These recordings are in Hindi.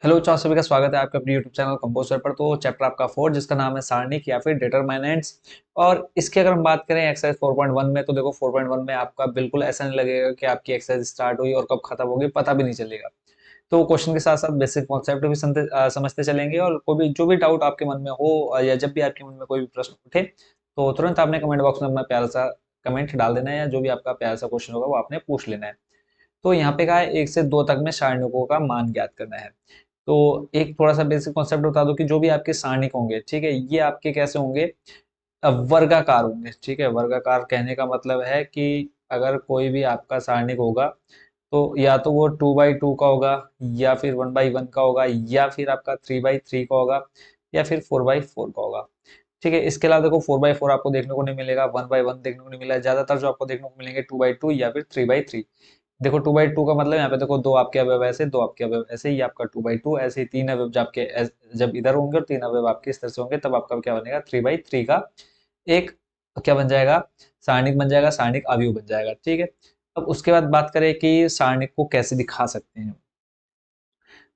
हेलो चार सभी का स्वागत है आपके अपने यूट्यूब चैनल कंपोजर पर। तो चैप्टर आपका 4 जिसका नाम है सारणिक या फिर डिटरमिनेंट्स। और इसकी अगर हम बात करें एक्सरसाइज 4.1 में, तो देखो 4.1 में आपका बिल्कुल ऐसा नहीं लगेगा कि आपकी एक्सरसाइज स्टार्ट हुई और कब खत्म होगी पता भी नहीं चलेगा। तो क्वेश्चन के साथ साथ बेसिक कॉन्सेप्ट भी समझते चलेंगे, और कोई भी जो भी डाउट आपके मन में हो या जब भी आपके मन में कोई भी प्रश्न उठे तो तुरंत आपने कमेंट बॉक्स में अपना प्यारा सा कमेंट डाल देना है, या जो भी आपका प्यारा सा क्वेश्चन होगा वो आपने पूछ लेना है। तो यहाँ पे कहा है 1 से 2 तक में सारणिकों का मान ज्ञात करना है। तो एक थोड़ा सा बेसिक कॉन्सेप्ट बता दो कि जो भी आपके सारणिक होंगे, ठीक है, ये आपके कैसे होंगे, वर्गाकार होंगे। ठीक है, वर्गाकार कहने का मतलब है कि अगर कोई भी आपका सारणिक होगा तो या तो वो 2 बाई 2 का होगा, या फिर 1 बाई 1 का होगा, या फिर आपका 3 बाई 3 का होगा, या फिर 4 बाई 4 का होगा। ठीक है, इसके अलावा देखो 4 बाई 4 आपको देखने को नहीं मिलेगा, 1 बाई 1 देखने को नहीं मिलेगा, ज्यादातर जो आपको देखने को मिलेंगे 2 बाई 2 या फिर 3 बाई 3। देखो 2 बाई 2 का मतलब यहाँ पे देखो दो आपके अवयव ऐसे, दो आपके अवयव ऐसे, ये आपका 2 बाई 2, ऐसे ही तीन अवयव जब आपके जब इधर होंगे और तीन अवयव आपके इस तरह से होंगे, तब आपका क्या बनेगा, 3 बाई 3 का एक क्या बन जाएगा, सारणिक बन जाएगा, सारणिक अवयव बन जाएगा। ठीक है, अब उसके बाद बात करें कि सारणिक को कैसे दिखा सकते हैं।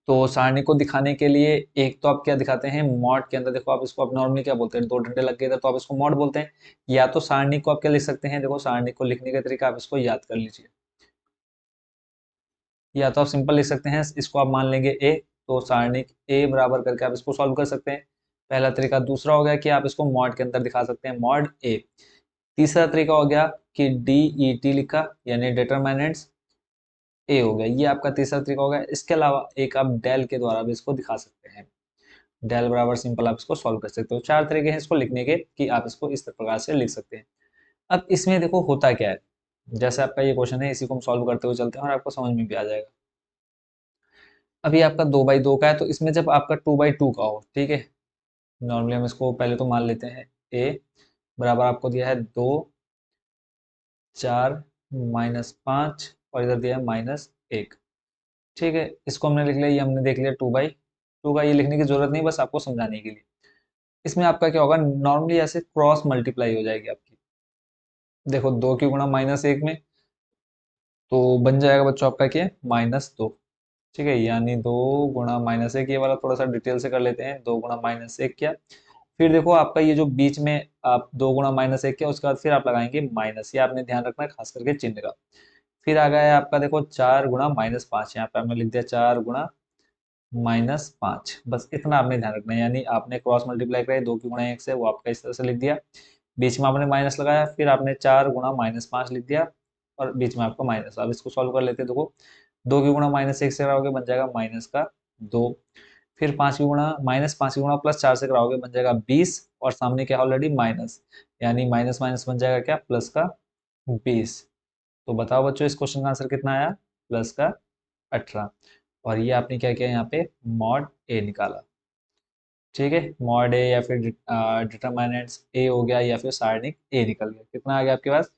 तो सारणी को दिखाने के लिए एक तो आप क्या दिखाते हैं, मॉड के अंदर देखो, आप इसको आप नॉर्मली क्या बोलते हैं, दो डंडे लग गए इधर तो आप इसको मॉड बोलते हैं। या तो सारणी को आप क्या लिख सकते हैं, देखो सारणी को लिखने का तरीका आप इसको याद कर लीजिए। या तो आप सिंपल लिख सकते हैं, इसको आप मान लेंगे ए, तो सारणी ए बराबर करके आप इसको सॉल्व कर सकते हैं। पहला तरीका। दूसरा हो गया कि आप इसको मॉड के अंदर दिखा सकते हैं, मॉड ए। तीसरा तरीका हो गया कि डी ई टी लिखा, यानी डिटरमिनेंट्स ए हो गया, ये आपका तीसरा तरीका हो गया। इसके अलावा एक आप डेल के द्वारा भी इसको दिखा सकते हैं, डेल बराबर सिंपल आप इसको सॉल्व कर सकते हो। चार तरीके हैं इसको लिखने के कि आप इसको इस प्रकार से लिख सकते हैं। अब इसमें देखो होता क्या है, जैसे आपका ये क्वेश्चन है इसी को हम सॉल्व करते हुए चलते हैं और आपको समझ में भी आ जाएगा। अभी आपका 2 बाई 2 का है, तो इसमें जब आपका 2 बाई 2 का हो, ठीक है, नॉर्मली हम इसको पहले तो मान लेते हैं ए बराबर आपको दिया है 2, 4 -5, और इधर दिया है -1। ठीक है, इसको हमने लिख लिया, ये हमने देख लिया 2 बाई 2 का, ये लिखने की जरूरत नहीं, बस आपको समझाने के लिए। इसमें आपका क्या होगा, नॉर्मली ऐसे क्रॉस मल्टीप्लाई हो जाएगी आपकी। देखो 2 की गुणा -1 में, तो बन जाएगा बच्चों आपका क्या, -2। ठीक है, यानी 2 गुणा -1, ये वाला थोड़ा सा डिटेल से कर लेते हैं, 2 गुणा -1 क्या। फिर देखो आपका ये जो बीच में आप 2 गुणा -1 किया, उसके बाद फिर आप लगाएंगे माइनस, ये आपने ध्यान रखना है खास करके चिन्ह का। फिर आ गया है आपका देखो 4 गुणा -5, यहाँ पे हमने लिख दिया 4 गुणा -5, बस इतना आपने ध्यान रखना है। यानी आपने क्रॉस मल्टीप्लाई कराई 2 की गुणा 1 से, वो आपका इस तरह से लिख दिया, बीच में आपने माइनस लगाया, फिर आपने 4 गुणा -5 लिख दिया, और बीच में आपका माइनस। अब इसको सॉल्व कर लेते हैं, देखो 2 की गुणा -1 से कराओगे बन जाएगा -2। फिर 5 की गुणा +4 से कराओगे बन जाएगा 20, और सामने क्या ऑलरेडी माइनस, यानी माइनस माइनस बन जाएगा क्या, प्लस का 20। तो बताओ बच्चों इस क्वेश्चन का आंसर कितना आया, प्लस का 18। और ये आपने क्या किया यहाँ पे, मॉड ए निकाला। ठीक है, मॉड ए या फिर डिटरमिनेंट्स ए हो गया, या फिर सारणिक ए निकल गया, कितना आ गया आपके पास,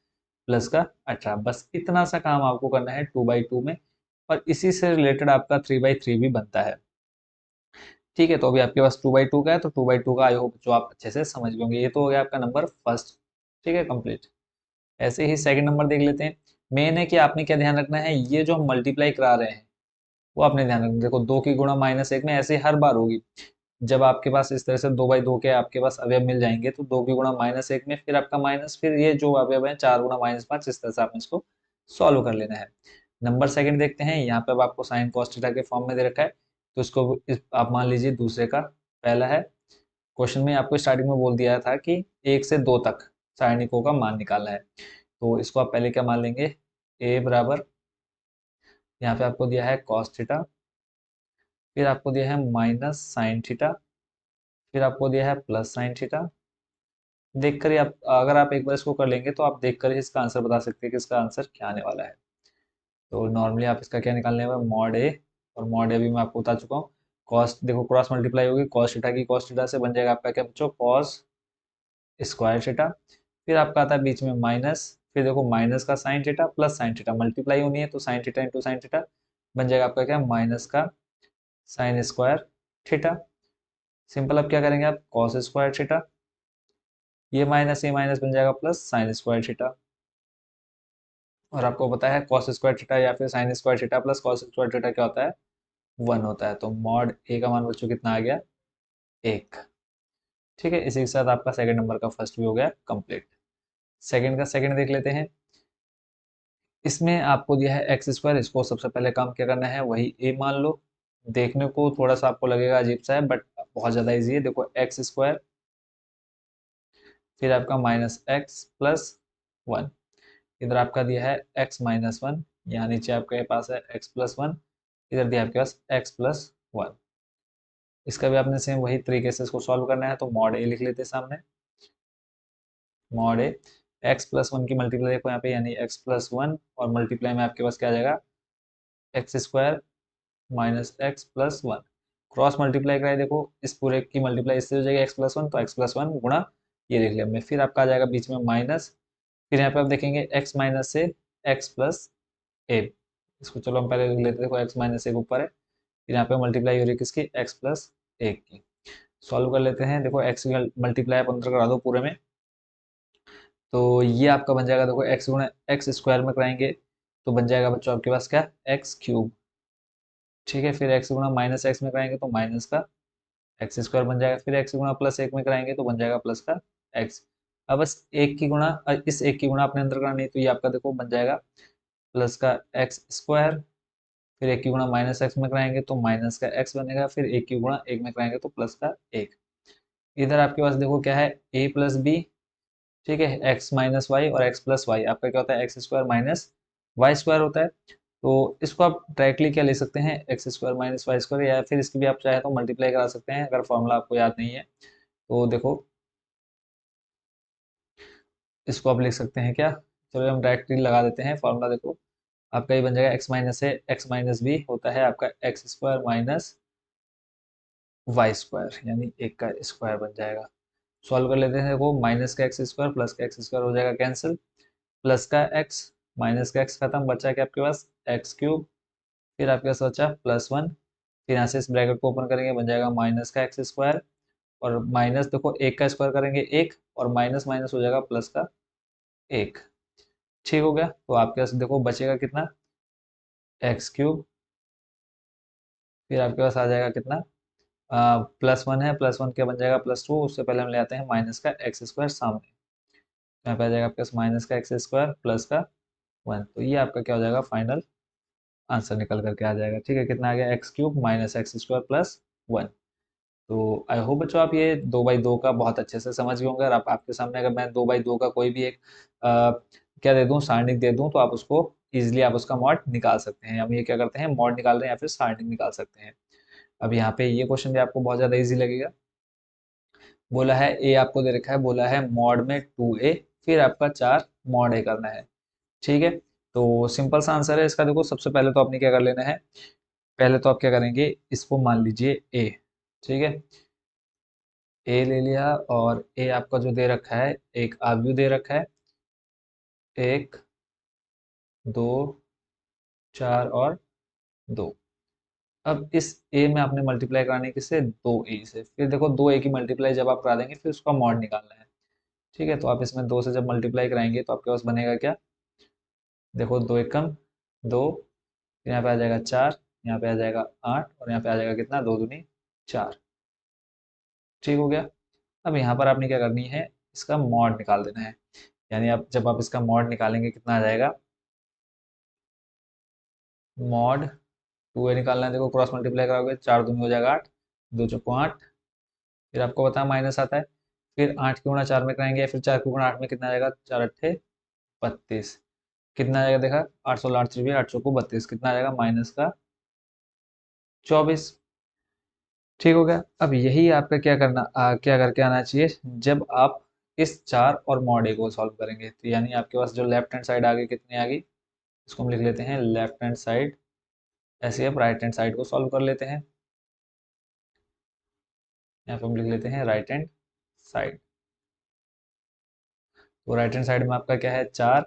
प्लस का 18। बस इतना सा काम आपको करना है 2 बाई 2 में, और इसी से रिलेटेड आपका 3 बाई 3 भी बनता है। ठीक है, तो अभी आपके पास 2 बाई 2 का है, तो 2 बाई 2 का आई होप जो आप अच्छे से समझ लोगे। ये तो हो गया आपका नंबर फर्स्ट। ठीक है, कंप्लीट। ऐसे ही सेकंड नंबर देख लेते हैं। मेन है कि आपने क्या ध्यान रखना है, ये जो हम मल्टीप्लाई करा रहे हैं वो आपने ध्यान रखना। देखो 2 की गुणा -1 में ऐसे हर बार होगी, जब आपके पास इस तरह से 2 बाई 2 के आपके पास अवयव मिल जाएंगे, तो 2 की गुणा -1 में फिर आपका माइनस, फिर ये जो अवयव है 4 गुणा -5, इस तरह से आपने इसको सॉल्व कर लेना है। नंबर सेकंड देखते हैं, यहाँ पे अब आपको साइन कॉस थीटा के फॉर्म में दे रखा है, तो इसको आप मान लीजिए दूसरे का पहला है। क्वेश्चन में आपको स्टार्टिंग में बोल दिया था कि 1 से 2 तक सारणिकों का मान निकालना है, तो इसको आप पहले क्या मान लेंगे, ए बराबर, यहाँ पे आपको दिया है कॉस थीटा, फिर आपको दिया है -sin थीटा, फिर आपको दिया है +sin थीटा। देखकर ही आप, अगर आप एक बार इसको कर लेंगे तो आप देखकर ही इसका आंसर बता सकते हैं कि इसका आंसर क्या आने वाला है। तो नॉर्मली आप इसका क्या निकालने वाले, मॉड ए, और मॉड ए भी मैं आपको बता चुका हूँ। कॉस देखो क्रॉस मल्टीप्लाई होगी, कॉस थीटा की कॉस थीटा से बन जाएगा आपका क्या बच्चों, कॉस स्क्वायर थीटा। फिर आपका आता है बीच में माइनस, फिर देखो माइनस का sine theta plus sine theta, multiply होनी है तो sine theta into sine theta बन जाएगा आपका क्या, माइनस का साइन स्क्वायर थीटा। सिंपल अब क्या करेंगे आप, कॉस स्क्वायर थीटा, ये माइनस बन जाएगा प्लस साइन स्क्वायर थीटा। और आपको पता है कॉस स्क्वायर थीटा या फिर sine square theta plus cos square theta क्या होता है, 1 होता है, तो मॉड ए का मान बच्चों कितना आ गया, 1। ठीक है, इसी के साथ आपका सेकंड नंबर का फर्स्ट भी हो गया कंप्लीट। सेकंड का सेकंड देख लेते हैं। इसमें आपको दिया है एक्स स्क्वायर, इसको सबसे पहले काम क्या करना है, वही ए मान लो। देखने को थोड़ा सा आपको लगेगा अजीब सा है, बट बहुत ज़्यादा इजी है। देखो एक्स स्क्वायर, फिर आपका माइनस एक्स प्लस 1, इधर आपका दिया है एक्स माइनस 1, यहाँ नीचे आपके पास है एक्स प्लस 1, इधर दिया आपके पास एक्स प्लस 1। इसका भी आपने सेम वही तरीके से इसको सॉल्व करना है, तो मॉड ए लिख लेते हैं सामने। मॉड ए, एक्स प्लस 1 की मल्टीप्लाई देखो यहाँ पे, यानी एक्स प्लस 1 और मल्टीप्लाई में आपके पास क्या आ जाएगा, x square minus x plus 1। Cross multiply कराए देखो, इस पूरे की मल्टीप्लाई इससे हो जाएगी एक्स प्लस 1, तो एक्स प्लस 1 गुणा ये लिख लिया हमने, फिर आपका आ जाएगा बीच में माइनस, फिर यहाँ पे आप देखेंगे एक्स माइनस से एक्स प्लस ए। इसको चलो हम पहले लिख लेते हैं, देखो एक्स माइनस एक ऊपर है, फिर यहाँ पे मल्टीप्लाई हो रही है किसकी, एक्स प्लस एक की। सॉल्व कर लेते हैं, देखो एक्स की मल्टीप्लाई आप अंदर करा दो पूरे में, तो ये आपका बन जाएगा, देखो एक्स गुणा एक्स स्क्वायर में कराएंगे तो बन जाएगा बच्चों आपके पास क्या, एक्स क्यूब। ठीक है, फिर एक्स गुणा माइनस एक्स में कराएंगे तो माइनस का एक्स स्क्वायर बन जाएगा, फिर एक्स गुणा प्लस एक में कराएंगे तो बन जाएगा प्लस का एक्स। अब बस एक की गुणा, इस एक की गुणा अपने अंदर करानी है, तो ये आपका देखो बन जाएगा प्लस का एक्स स्क्वायर, फिर एक की गुणा माइनस एक्स में कराएंगे तो माइनस का एक्स बनेगा, फिर एक की गुणा एक में कराएंगे तो प्लस का एक। इधर आपके पास देखो क्या है, ए प्लस बी, ठीक है, एक्स माइनस वाई और एक्स प्लस वाई आपका क्या होता है, x square minus y square होता है। तो इसको आप डायरेक्टली क्या ले सकते हैं, x square minus y square, या फिर इसकी भी आप चाहे तो मल्टीप्लाई करा सकते हैं, अगर फॉर्मूला आपको याद नहीं है तो देखो इसको आप लिख सकते हैं क्या, चलो हम डायरेक्टली लगा देते हैं फॉर्मूला। देखो आपका ये बन जाएगा एक्स माइनस है, एक्स माइनस बी होता है आपका x square minus y square, यानी एक का स्क्वायर बन जाएगा। सॉल्व कर लेते हैं, देखो माइनस का एक्स स्क्वायर प्लस का एक्स स्क्वायर हो जाएगा कैंसिल, प्लस का एक्स माइनस का एक्स खत्म, बचा क्या आपके पास एक्स क्यूब, फिर आपके पास बचा प्लस 1, फिर यहाँ से इस ब्रैकेट को ओपन करेंगे बन जाएगा माइनस का एक्स स्क्वायर, और माइनस देखो एक का स्क्वायर करेंगे एक, और माइनस माइनस हो जाएगा प्लस का एक। ठीक हो गया, तो आपके पास देखो बचेगा कितना, एक्स क्यूब, फिर आपके पास आ जाएगा कितना, प्लस 1 है, प्लस 1 क्या बन जाएगा प्लस 2, उससे पहले हम ले आते हैं माइनस का एक्स स्क्वायर सामने, यहाँ पे आ जाएगा आपके पास माइनस का एक्स स्क्वायर प्लस का 1, तो ये आपका क्या हो जाएगा, फाइनल आंसर निकल करके आ जाएगा। ठीक है, कितना आ गया, x cube minus x square plus 1। तो आई होप बच्चों आप ये 2/2 का बहुत अच्छे से समझ गए होंगे, और आपके सामने अगर मैं 2/2 का कोई भी एक क्या दे दूं, सारणिक दे दूं, तो आप उसको इजिली आप उसका मॉड निकाल सकते हैं। हम ये क्या करते हैं, मॉड निकाल रहे हैं या फिर सारणिक निकाल सकते हैं। अब यहाँ पे ये क्वेश्चन भी आपको बहुत ज़्यादा इजी लगेगा। बोला है ए आपको दे रखा है, बोला है मॉड में 2a, फिर आपका 4 मॉड ए करना है। ठीक है, तो सिंपल सा आंसर है इसका। देखो सबसे पहले तो आपने क्या कर लेना है, पहले तो आप क्या करेंगे, इसको मान लीजिए ए। ठीक है, ए ले लिया, और ए आपका जो दे रखा है, एक आव्यू दे रखा है, एक, दो, चार और दो। अब इस ए में आपने मल्टीप्लाई करानी है किससे, 2a से। फिर देखो 2a की मल्टीप्लाई जब आप करा देंगे फिर उसका मॉड निकालना है। ठीक है, तो आप इसमें 2 से जब मल्टीप्लाई कराएंगे तो आपके पास बनेगा क्या, देखो दो एकम दो, फिर यहाँ पे आ जाएगा 4, यहाँ पे आ जाएगा 8, और यहाँ पे आ जाएगा कितना, 2 दूनी 4। ठीक हो गया। अब यहाँ पर आपने क्या करनी है, इसका मॉड निकाल देना है, यानी आप जब आप इसका मॉड निकालेंगे कितना आ जाएगा, मॉड 2a निकालना है। देखो क्रॉस मल्टीप्लाई कराओगे, 4 दूनी हो जाएगा 8, 2 चौको 8, फिर आपको पता है माइनस आता है, फिर 8 की गुणा 4 में कराएंगे, फिर 4 की गुणा 8 में कितना आ जाएगा, 4 अट्ठे 32, कितना आ जाएगा, देखा 8 16 8 चौबीस, 8 चौको 32, कितना आ जाएगा माइनस का 24। ठीक हो गया। अब यही आपका क्या करना, क्या करके आना चाहिए, जब आप इस 4 और मॉड ए को सॉल्व करेंगे, तो यानी आपके पास जो लेफ्ट हैंड साइड आ गई कितनी आ गई, इसको हम लिख लेते हैं लेफ्ट हैंड साइड, ऐसे आप राइट हैंड साइड को सॉल्व कर लेते हैं, यहाँ पे हम लिख लेते हैं राइट हैंड साइड। तो राइट हैंड साइड में आपका क्या है, 4,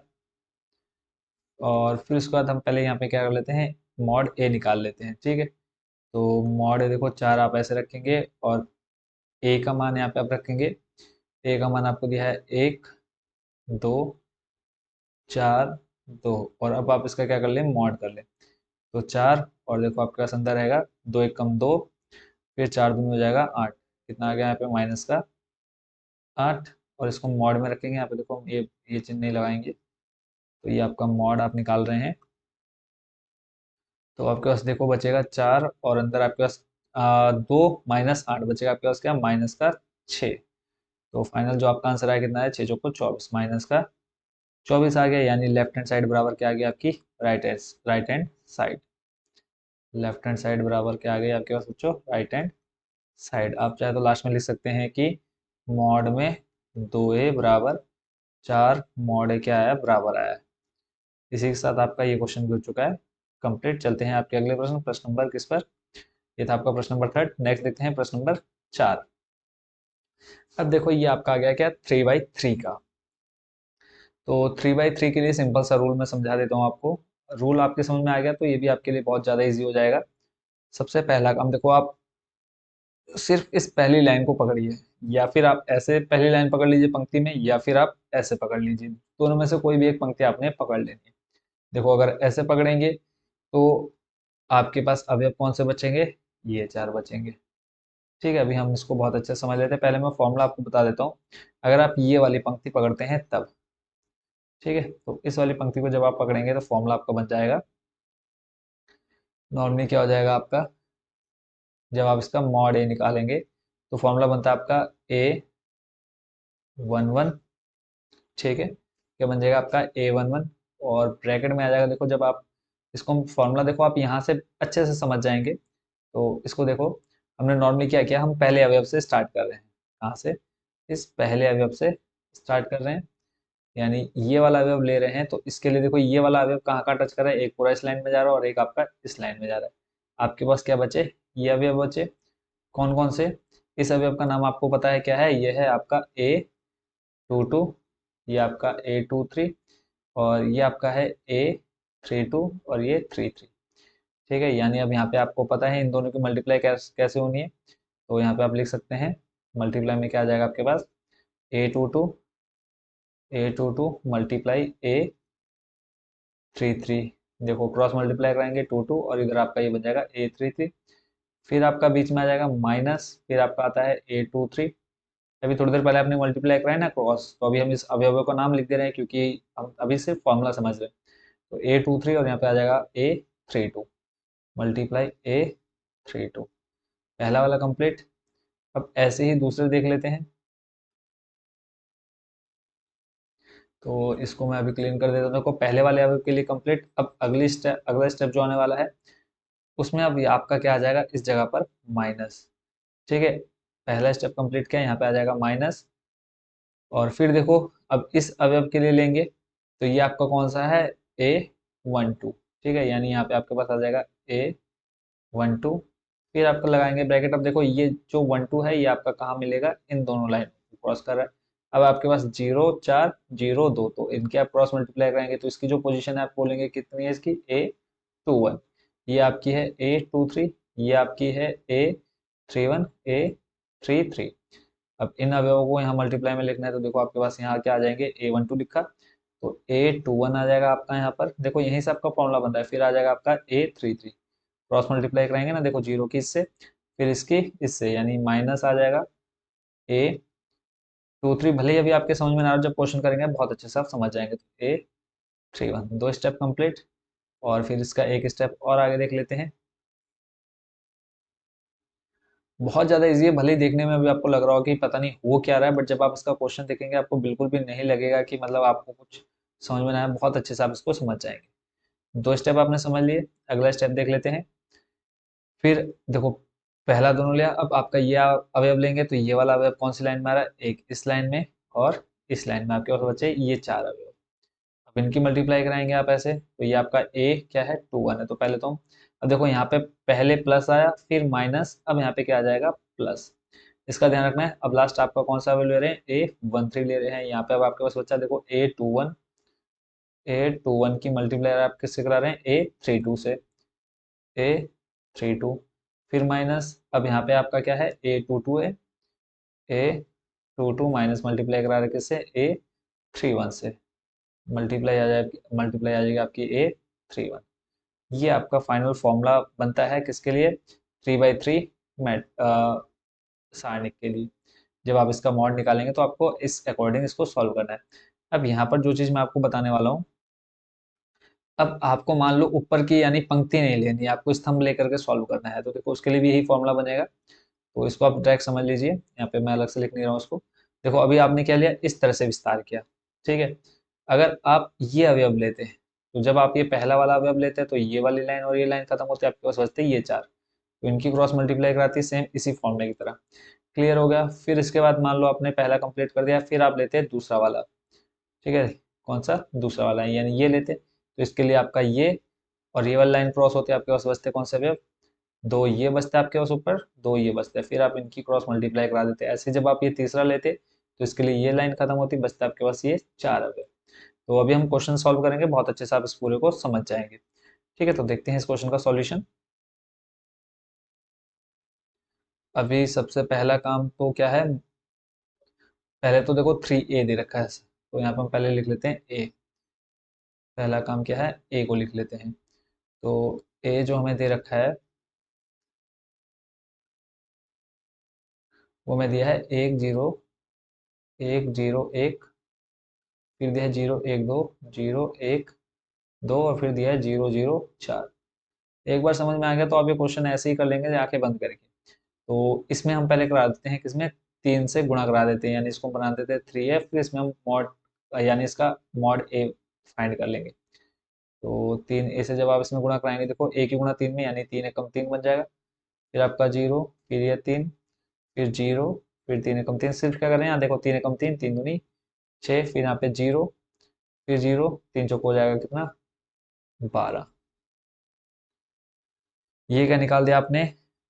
और फिर उसके बाद हम पहले यहाँ पे क्या कर लेते हैं, मॉड ए निकाल लेते हैं। ठीक है, तो मॉड ए देखो 4 आप ऐसे रखेंगे, और ए का मान यहाँ पे आप रखेंगे, ए का मान आपको दिया है 1 2 4 2, और अब आप इसका क्या कर लें, मॉड कर लें। तो 4, और देखो आपके पास अंदर रहेगा 2 एक कम 2, फिर 4 दूनी हो जाएगा 8। कितना आ गया यहाँ पे माइनस का 8। और इसको मॉड में रखेंगे, यहाँ पे देखो हम ये चिन्ह नहीं लगाएंगे, तो ये आपका मॉड आप निकाल रहे हैं। तो आपके पास देखो बचेगा 4, और अंदर आपके पास 2 - 8 बचेगा आपके पास क्या, माइनस का 6। तो फाइनल जो आपका आंसर आया कितना है, 6 चौको 24, माइनस का 24 आ गया। यानी लेफ्ट हैंड साइड बराबर क्या आ गया आपकी, right hand side. Left hand side बराबर क्या आ गई आपके पास बच्चों, राइट हैंड साइड। आप चाहे तो लास्ट में लिख सकते हैं कि मॉड में 2a बराबर 4 मॉड ए क्या आया, बराबर आया। इसी के साथ आपका ये क्वेश्चन भी हो चुका है कंप्लीट। चलते हैं आपके अगले प्रश्न, प्रश्न नंबर किस पर, ये था आपका प्रश्न नंबर 3। नेक्स्ट देखते हैं प्रश्न नंबर 4। अब देखो ये आपका आ गया क्या, 3/3 का। तो 3/3 के लिए सिंपल सा रूल मैं समझा देता हूँ आपको। रूल आपके समझ में आ गया तो ये भी आपके लिए बहुत ज़्यादा इजी हो जाएगा। सबसे पहला काम देखो, आप सिर्फ इस पहली लाइन को पकड़िए, या फिर आप ऐसे पहली लाइन पकड़ लीजिए पंक्ति में, या फिर आप ऐसे पकड़ लीजिए, दोनों में से कोई भी एक पंक्ति आपने पकड़ लेनी है। देखो अगर ऐसे पकड़ेंगे तो आपके पास अवयव कौन से बचेंगे, ये 4 बचेंगे। ठीक है, अभी हम इसको बहुत अच्छे से समझ लेते हैं। पहले मैं फॉर्मूला आपको बता देता हूँ, अगर आप ये वाली पंक्ति पकड़ते हैं तब। ठीक है, तो इस वाली पंक्ति को जब आप पकड़ेंगे तो फॉर्मूला आपका बन जाएगा, नॉर्मली क्या हो जाएगा आपका, जब आप इसका मॉड ए निकालेंगे तो फॉर्मूला बनता है आपका A11। ठीक है, क्या बन जाएगा आपका A11, और ब्रैकेट में आ जाएगा। देखो जब आप इसको फॉर्मूला देखो, आप यहाँ से अच्छे से समझ जाएंगे। तो इसको देखो, हमने नॉर्मली क्या किया, हम पहले अवयव से स्टार्ट कर रहे हैं। कहाँ से, इस पहले अवयव से स्टार्ट कर रहे हैं, यानी ये वाला अवयव ले रहे हैं। तो इसके लिए देखो ये वाला अवयव कहाँ कहाँ टच कर रहा है, एक पूरा इस लाइन में जा रहा है और एक आपका इस लाइन में जा रहा है। आपके पास क्या बचे, ये अवयव बचे। कौन कौन से, इस अवयव का नाम आपको पता है क्या है, ये है आपका A22, ये आपका A23, और ये आपका है A32, और ये 33। ठीक है, यानी अब यहाँ पे आपको पता है इन दोनों की मल्टीप्लाई कैसे होनी है। तो यहाँ पे आप लिख सकते हैं, मल्टीप्लाई में क्या आ जाएगा आपके पास, A22 मल्टीप्लाई A33। देखो क्रॉस मल्टीप्लाई कराएंगे 22, और इधर आपका ये बन जाएगा A33। फिर आपका बीच में आ जाएगा माइनस, फिर आपका आता है A23। अभी थोड़ी देर पहले आपने मल्टीप्लाई कराया ना क्रॉस, तो अभी हम इस अवयव का नाम लिख दे रहे हैं क्योंकि हम अभी सिर्फ फॉर्मूला समझ रहे हैं। तो A23, और यहाँ पे आ जाएगा A32 मल्टीप्लाई A32। पहला वाला कंप्लीट। अब ऐसे ही दूसरे देख लेते हैं। तो इसको मैं अभी क्लीन कर देता हूँ। देखो पहले वाले अवयव के लिए कंप्लीट। अब अगला स्टेप जो आने वाला है, उसमें अब ये आपका क्या आ जाएगा, इस जगह पर माइनस। ठीक है, पहला स्टेप कंप्लीट किया, यहाँ पे आ जाएगा माइनस। और फिर देखो, अब इस अवयव के लिए लेंगे तो ये आपका कौन सा है, A12। ठीक है, यानी यहाँ पे आपके पास आ जाएगा A12। फिर आपको लगाएंगे ब्रैकेट। अब देखो ये जो 12 है ये आपका कहाँ मिलेगा, इन दोनों लाइन क्रॉस कर रहा है। अब आपके पास 0 4 0 2, तो इनके आप क्रॉस मल्टीप्लाई कराएंगे तो इसकी जो पोजीशन है आप बोलेंगे कितनी है इसकी, A21। ये आपकी है A23, ये आपकी है A31 A33। अब इन अवयवों को यहाँ मल्टीप्लाई में लिखना है तो देखो आपके पास यहाँ क्या आ जाएंगे, A12 लिखा तो A21 आ जाएगा आपका। यहाँ पर देखो यहीं से आपका फॉर्मूला बन रहा है। फिर आ जाएगा आपका A33, क्रॉस मल्टीप्लाई कराएंगे ना, देखो 0 की इससे, फिर इसकी इससे, यानी माइनस आ जाएगा A23। भले ही अभी आपके समझ में ना आ रहा, जब क्वेश्चन करेंगे बहुत अच्छे से आप समझ जाएंगे। तो A31, दो स्टेप कंप्लीट। और फिर इसका एक स्टेप और आगे देख लेते हैं। बहुत ज़्यादा इजी है, भले ही देखने में अभी आपको लग रहा हो कि पता नहीं हो क्या रहा है, बट जब आप इसका क्वेश्चन देखेंगे आपको बिल्कुल भी नहीं लगेगा कि मतलब आपको कुछ समझ में ना आया। बहुत अच्छे से आप इसको समझ जाएंगे। दो स्टेप आपने समझ लिए, अगला स्टेप देख लेते हैं। फिर देखो पहला दोनों लिया, अब आपका ये अवयव लेंगे तो ये वाला अवयव कौन सी लाइन में आ रहा है, एक इस लाइन में और इस लाइन में आपके पास बचे ये 4 अवयव। अब इनकी मल्टीप्लाई कराएंगे आप ऐसे, तो ये आपका ए क्या है, 21 है। तो पहले तो अब देखो यहाँ पे पहले प्लस आया फिर माइनस, अब यहाँ पे क्या आ जाएगा, प्लस। इसका ध्यान रखना है। अब लास्ट आपका कौन सा अवयव ले रहे हैं, A13 ले रहे हैं। यहाँ पे अब आपके पास बच्चा देखो A21 की मल्टीप्लाई आप किससे करा रहे हैं, A32 से, A32 फिर माइनस। अब यहाँ पे आपका क्या है, A22 है, A22 माइनस मल्टीप्लाई करा रहे किससे, A31 से। मल्टीप्लाई आ जाएगी आपकी A31। ये आपका फाइनल फॉर्मूला बनता है किसके लिए, 3/3 मैट सारणिक के लिए। जब आप इसका मॉड निकालेंगे तो आपको इस अकॉर्डिंग इसको सॉल्व करना है। अब यहाँ पर जो चीज़ मैं आपको बताने वाला हूँ, अब आपको मान लो ऊपर की यानी पंक्ति नहीं लेनी है, आपको स्तंभ लेकर के सॉल्व करना है, तो देखो उसके लिए भी यही फॉर्मूला बनेगा। तो इसको आप डायरेक्ट समझ लीजिए, यहाँ पे मैं अलग से लिख नहीं रहा हूँ उसको। देखो अभी आपने क्या लिया, इस तरह से विस्तार किया, ठीक है। अगर आप ये अवयव लेते हैं, तो जब आप ये पहला वाला अवयव लेते हैं तो ये वाली लाइन और ये लाइन खत्म होती है, आपके पास बचते हैं ये चार, तो इनकी क्रॉस मल्टीप्लाई कराती है सेम इसी फॉर्मूले की तरह। क्लियर हो गया। फिर इसके बाद मान लो आपने पहला कंप्लीट कर दिया, फिर आप लेते हैं दूसरा वाला, ठीक है। कौन सा दूसरा वाला, यानी ये लेते, तो इसके लिए आपका ये और ये वाली लाइन क्रॉस होती है, आपके पास बचते कौन से अवयव, दो ये बचता है आपके पास ऊपर, दो ये बचता है, फिर आप इनकी क्रॉस मल्टीप्लाई करा देते हैं। ऐसे जब आप ये तीसरा लेते तो इसके लिए ये लाइन खत्म होती, बचता है आपके पास ये चार अवयव। तो अभी हम क्वेश्चन सॉल्व करेंगे, बहुत अच्छे से आप इस पूरे को समझ जाएंगे। ठीक है, तो देखते हैं इस क्वेश्चन का सॉल्यूशन। अभी सबसे पहला काम तो क्या है, पहले तो देखो 3a दे रखा है, तो यहाँ पर हम पहले लिख लेते हैं a। पहला काम क्या है, a को लिख लेते हैं। तो a जो हमें दे रखा है वो मैं दिया है 1 0 1 0 1, फिर दिया है 0 1 2 0 1 2, और फिर दिया है 0 0 4। एक बार समझ में आ गया तो आप ये क्वेश्चन ऐसे ही कर लेंगे आंखें बंद करके। तो इसमें हम पहले करा देते हैं किसमें, 3 से गुणा करा देते हैं, यानी इसको बना देते हैं 3a, फिर इसमें हम मॉड यानी इसका मॉड a फाइंड कर लेंगे। तो 3a से जब आप इसमें गुणा कराएंगे, देखो a की गुणा 3 में, यानी 3 एकम 3 बन जाएगा। फिर आपका 0, फिर ये 3, फिर 0, फिर 3 एकम 3, सिर्फ क्या करें यहाँ देखो 3 एकम 3, 3 दूनी 6, फिर यहाँ पे 0, फिर 0, 3 चौको हो जाएगा कितना, 12। ये क्या निकाल दिया आपने,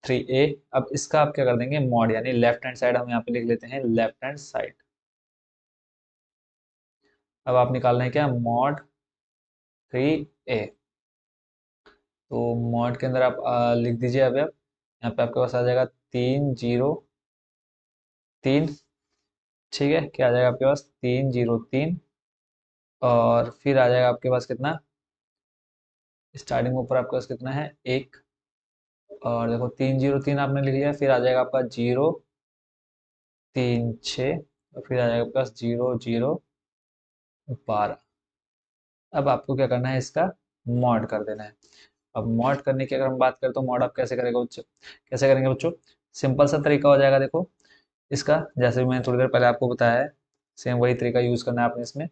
3a। अब इसका आप क्या कर देंगे, मॉड, यानी लेफ्ट हैंड साइड हम यहाँ पे लिख लेते हैं लेफ्ट हैंड साइड। अब आप निकालना है क्या, मॉड 3a। तो मॉड के अंदर आप लिख दीजिए अब यहाँ पे आपके पास आ जाएगा 3 0 3, ठीक है। क्या आ जाएगा आपके पास, 3 0 3, और फिर आ जाएगा आपके पास कितना, स्टार्टिंग में ऊपर आपके पास कितना है, 1, और देखो 3 0 3 आपने लिख लिया, फिर आ जाएगा आपका 0 3 6, और फिर आ जाएगा आपके पास 0 0 12। अब आपको क्या करना है, इसका मॉड कर देना है। अब मॉड करने की अगर हम बात करें तो मॉड आप कैसे करेंगे बच्चों, कैसे करेंगे बच्चों, सिंपल सा तरीका हो जाएगा। देखो इसका, जैसे मैंने थोड़ी देर पहले आपको बताया है, सेम वही तरीका यूज करना है आपने इसमें।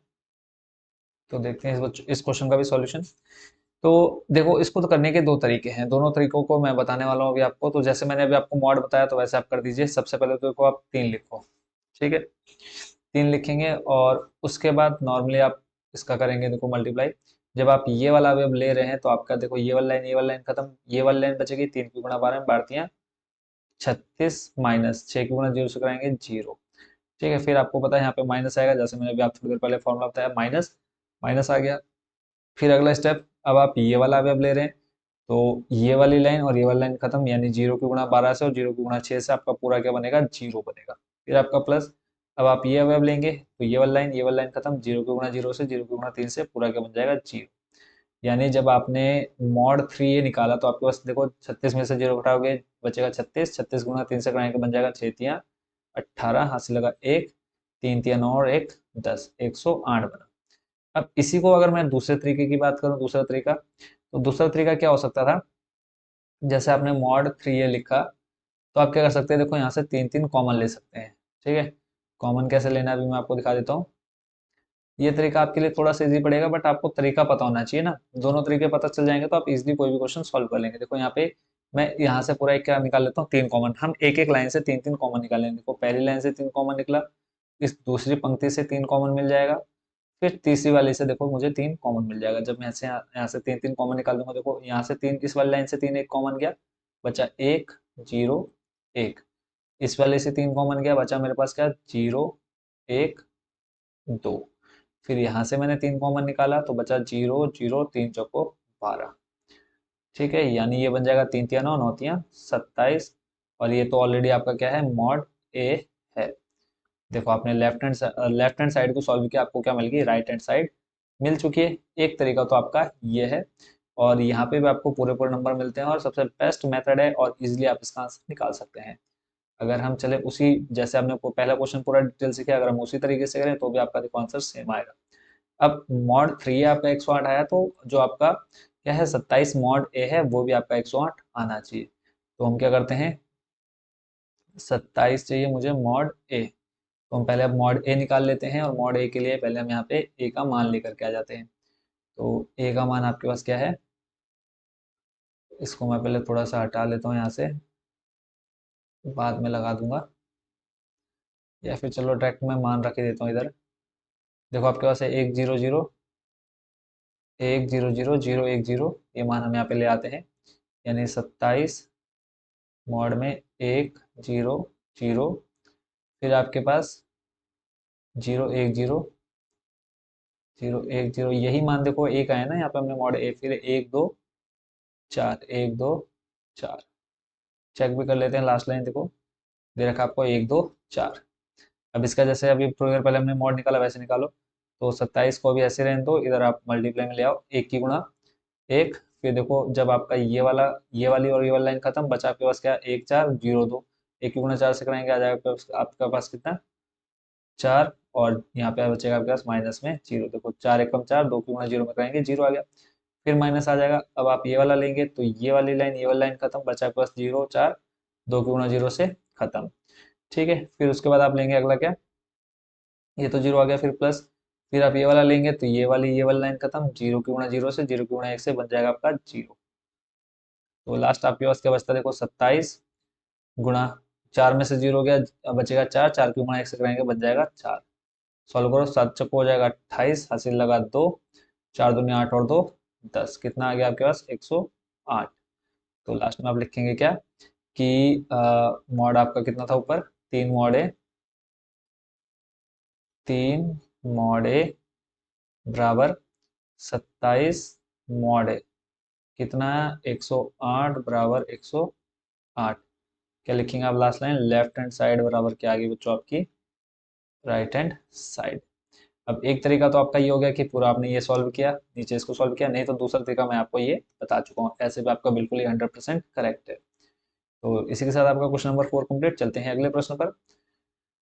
तो देखते हैं इस क्वेश्चन का भी सॉल्यूशन। तो देखो इसको तो करने के दो तरीके हैं, दोनों तरीकों को मैं बताने वाला हूँ अभी आपको। तो जैसे मैंने अभी आपको मॉड बताया तो वैसे आप कर दीजिए। सबसे पहले तो देखो आप 3 लिखो, ठीक है। 3 लिखेंगे और उसके बाद नॉर्मली आप इसका करेंगे देखो मल्टीप्लाई। जब आप ये वाला अवयव ले रहे हैं तो आपका देखो ये वाला लाइन खत्म, ये वाली लाइन बचेगी, 3 की गुणा 12 में बारतियां 36, माइनस 6 की गुणा 0 से कराएंगे 0, ठीक है। फिर आपको पता है यहाँ पे माइनस आएगा, जैसे मैंने अभी आप थोड़ी देर पहले फॉर्मूला बताया, माइनस माइनस आ गया। फिर अगला स्टेप, अब आप ये वाला अवयव ले रहे हैं, तो ये वाली लाइन और ये वाली लाइन खत्म, यानी 0 की गुणा 12 से और 0 की गुणा 6 से आपका पूरा क्या बनेगा, 0 बनेगा। फिर आपका प्लस, अब आप ये अवयव लेंगे तो ये वाली लाइन खत्म, 0 की गुणा 0 से, 0 की गुणा 3 से पूरा क्या बन जाएगा, 0। यानी जब आपने मॉड 3a निकाला तो आपके पास देखो 36 में से 0 घटाओगे बचेगा 36, 36 गुणा 3 से कराएंगे बन जाएगा 6 तियां 18, हाथ से लगा 1, 3 तियां 9 और 1 10, 108 बना। अब इसी को अगर मैं दूसरे तरीके की बात करूं, दूसरा तरीका, तो दूसरा तरीका क्या हो सकता था, जैसे आपने मॉड 3a लिखा तो आप क्या कर सकते हैं, देखो यहाँ से 3 3 कॉमन ले सकते हैं, ठीक है। कॉमन कैसे लेना है अभी मैं आपको दिखा देता हूँ। ये तरीका आपके लिए थोड़ा सा इजी पड़ेगा, बट आपको तरीका पता होना चाहिए ना। दोनों तरीके पता चल जाएंगे तो आप इजीली कोई भी क्वेश्चन सॉल्व कर लेंगे। देखो यहाँ पे मैं यहाँ से पूरा एक क्या निकाल लेता हूँ, 3 कॉमन, हम एक एक लाइन से 3 3 कॉमन निकालेंगे। देखो पहली लाइन से 3 कॉमन निकला, इस दूसरी पंक्ति से 3 कॉमन मिल जाएगा, फिर तीसरी वाली से देखो मुझे 3 कॉमन मिल जाएगा। जब मैं ऐसे यहाँ से 3 3 कॉमन निकाल दूंगा, देखो यहाँ से 3, इस वाली लाइन से 3 एक कॉमन गया, बचा 1 0 1, इस वाले से 3 कॉमन गया, बचा मेरे पास क्या, 0 1 2, फिर यहाँ से मैंने 3 कॉमन निकाला तो बचा 0 0 3 चौको 12, ठीक है। यानी ये बन जाएगा 3 तिया 9 9 तिया 27, और ये तो ऑलरेडी आपका क्या है, मॉड ए है। देखो आपने लेफ्ट हैंड साइड को सॉल्व किया, आपको क्या मिल गई, राइट हैंड साइड मिल चुकी है। एक तरीका तो आपका ये है। और यहाँ पे भी आपको पूरे पूरे नंबर मिलते हैं और सबसे बेस्ट मेथड है और इजीली आप इसका आंसर निकाल सकते हैं। अगर हम चले उसी जैसे आपने पहला क्वेश्चन पूरा डिटेल से किया, अगर हम उसी तरीके से करें तो भी आपका देखो आंसर सेम आएगा। अब मॉड 3 आपका 108 आया, तो जो आपका क्या है 27 मॉड ए है वो भी आपका 108 आना चाहिए। तो हम क्या करते हैं, 27 चाहिए मुझे मॉड ए, तो हम पहले अब मॉड ए निकाल लेते हैं और मॉड ए के लिए पहले हम यहाँ पे ए का मान लेकर के आ जाते हैं। तो ए का मान आपके पास क्या है, इसको मैं पहले थोड़ा सा हटा लेता हूँ यहाँ से, बाद में लगा दूंगा, या फिर चलो डायरेक्ट मैं मान रख ही देता हूँ इधर। देखो आपके पास है 100, 100, 010, ये मान हम यहाँ पे ले आते हैं, यानी 27 मॉड में 100, फिर आपके पास 010, 010, यही मान देखो एक आया ना यहाँ पे हमने मॉड ए, फिर 1 2 4, 1 2 4, चेक भी कर लेते हैं, लास्ट लाइन देखो दे रखा आपको 1 2 4। अब इसका जैसे अभी थोड़ी देर पहले हमने मॉड निकाला वैसे निकालो, तो 27 को भी ऐसे रहने दो, इधर आप मल्टीप्लाई में ले आओ, एक की गुणा एक, फिर देखो जब आपका ये वाली और ये वाली लाइन खत्म, बचा आपके पास क्या 1 4 0 2, एक की गुणा 4 से कराएंगे आ जाएगा आपके पास कितना 4, और यहाँ पे बचेगा आपके पास माइनस में 0। देखो 4 एकम 4, 2 की गुणा 0 में कराएंगे 0 आ गया, फिर माइनस आ जाएगा। अब आप ये वाला लेंगे तो ये वाली लाइन खत्म, बचा आपके पास 0 4, 2 की गुणा 0 से खत्म। ठीक है, फिर उसके बाद आप लेंगे अगला क्या, ये तो 0 आ गया, फिर प्लस, फिर आप ये वाला लेंगे तो ये वाली लाइन खत्म, 0 की गुणा 0 से, 0 की गुणा 1 से बन जाएगा आपका 0। तो लास्ट आपके पास क्या बचता है देखो 27 गुणा 4 में से 0 गया, अब बचेगा 4, 4 की गुणा 1 से कराएंगे बच जाएगा 4। सॉल्व करो, 7 चक्को हो जाएगा 28, हासिल लगा 2, 4 दूनी 8 और 2 10, कितना आ गया आपके पास 108। तो लास्ट में आप लिखेंगे क्या कि मॉड आपका कितना था ऊपर, 3 मॉड है, 3 मॉड ए बराबर 27 मॉड है, कितना 108 बराबर 108। क्या लिखेंगे आप last line, left hand side बराबर क्या आ गई बच्चों आपकी राइट हैंड साइड। अब एक तरीका तो आपका ये हो गया कि पूरा आपने ये सॉल्व किया, नीचे इसको सॉल्व किया, नहीं तो दूसरा तरीका मैं आपको ये बता चुका हूँ, ऐसे भी आपका बिल्कुल ही 100% करेक्ट है। तो इसी के साथ आपका क्वेश्चन नंबर 4 कंप्लीट। चलते हैं अगले प्रश्न पर।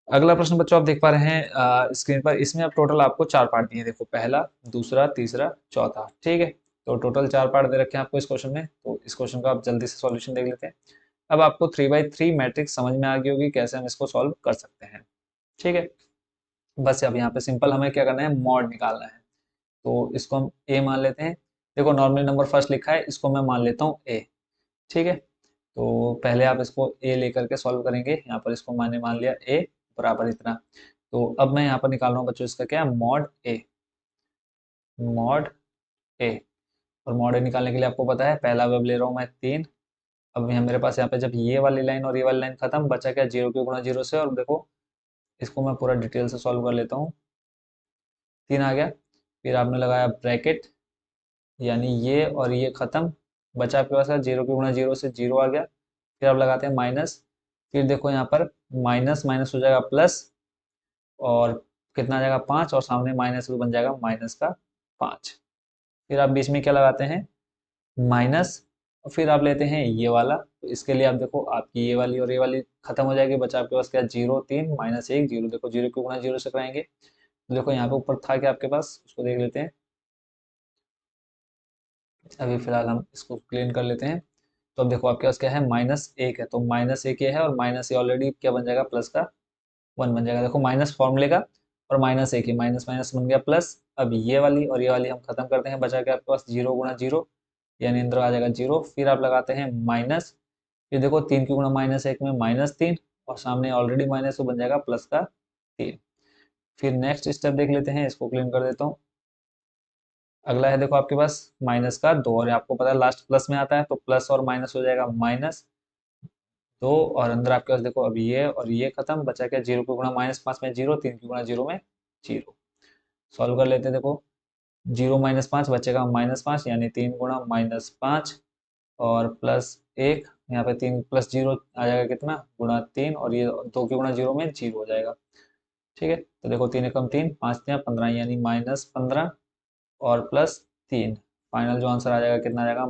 अगला प्रश्न बच्चों आप देख पा रहे हैं स्क्रीन पर, इसमें आप टोटल आपको 4 पार्ट दिए, देखो पहला, दूसरा, तीसरा, चौथा। ठीक है, तो टोटल 4 पार्ट दे रखे हैं आपको इस क्वेश्चन में, तो इस क्वेश्चन का आप जल्दी से सॉल्यूशन देख लेते हैं। अब आपको 3x3 मैट्रिक्स समझ में आ गई होगी कैसे हम इसको सॉल्व कर सकते हैं। ठीक है, बस अब यहाँ पे सिंपल हमें क्या करना है, मॉड निकालना है। तो इसको हम ए मान लेते हैं, देखो नॉर्मल नंबर फर्स्ट लिखा है, इसको मैं मान लेता हूँ ए। ठीक है, तो पहले आप इसको ए लेकर के सॉल्व करेंगे, यहाँ पर इसको मैंने मान लिया ए बराबर इतना। तो अब मैं यहाँ पर निकाल रहा हूँ बच्चों इसका क्या, मॉड ए, मॉड ए। और मॉड ए निकालने के लिए आपको पता है पहला वेब ले रहा हूँ मैं 3। अब यहाँ मेरे पास यहाँ पे जब ये वाली लाइन और ये वाली लाइन खत्म, बचा क्या 0 की गुणा 0 से, और देखो इसको मैं पूरा डिटेल से सॉल्व कर लेता हूँ। 3 आ गया, फिर आपने लगाया ब्रैकेट, यानी ये और ये खत्म, बचा आपके पास 0 की गुणा 0 से 0 आ गया, फिर आप लगाते हैं माइनस, फिर देखो यहाँ पर माइनस माइनस हो जाएगा प्लस, और कितना आ जाएगा 5, और सामने माइनस भी बन जाएगा माइनस का 5। फिर आप बीच में क्या लगाते हैं माइनस, और फिर आप लेते हैं ये वाला, तो इसके लिए आप देखो आपकी ये वाली और ये वाली खत्म हो जाएगी, बचा आपके पास क्या 0 3 माइनस 1 0, देखो 0 की गुणा 0 से कराएंगे, तो देखो यहाँ पे ऊपर था क्या आपके पास, उसको देख लेते हैं। अभी फिलहाल हम इसको क्लीन कर लेते हैं। तो अब देखो आपके पास क्या है, -1 है, तो -1 ये है, और माइनस ये ऑलरेडी क्या बन जाएगा प्लस का 1 बन जाएगा। देखो माइनस फॉर्मूले का, और -1 ही माइनस माइनस बन गया प्लस। अब ये वाली और ये वाली हम खत्म करते हैं, बचा के आपके पास 0 गुणा 0, यानी अंदर आ जाएगा 0, फिर आप लगाते हैं माइनस, फिर देखो 3 की गुणा -1 में -3, और सामने ऑलरेडी माइनस तो बन जाएगा प्लस का 3। फिर नेक्स्ट स्टेप देख लेते हैं, इसको क्लीन कर देता हूँ। अगला है देखो आपके पास माइनस का 2, और आपको पता है लास्ट प्लस में आता है, तो प्लस और माइनस हो जाएगा -2, और अंदर आपके पास देखो अब ये और ये खत्म, बचा क्या 0 की गुणा -5 में 0, 3 की गुणा 0 में 0। सॉल्व कर लेते हैं, देखो 0 -5 बचेगा -5, यानी 3 गुणा -5 और +1, यहाँ पे 3 + 0 आ जाएगा कितना गुणा 3, और ये 2 की गुणा 0 में 0 हो जाएगा। ठीक है, तो देखो 3 एकम 3, 5 3 15, यानी -15 और +3, फाइनल जो आंसर आ जाएगा कितना आ जाएगा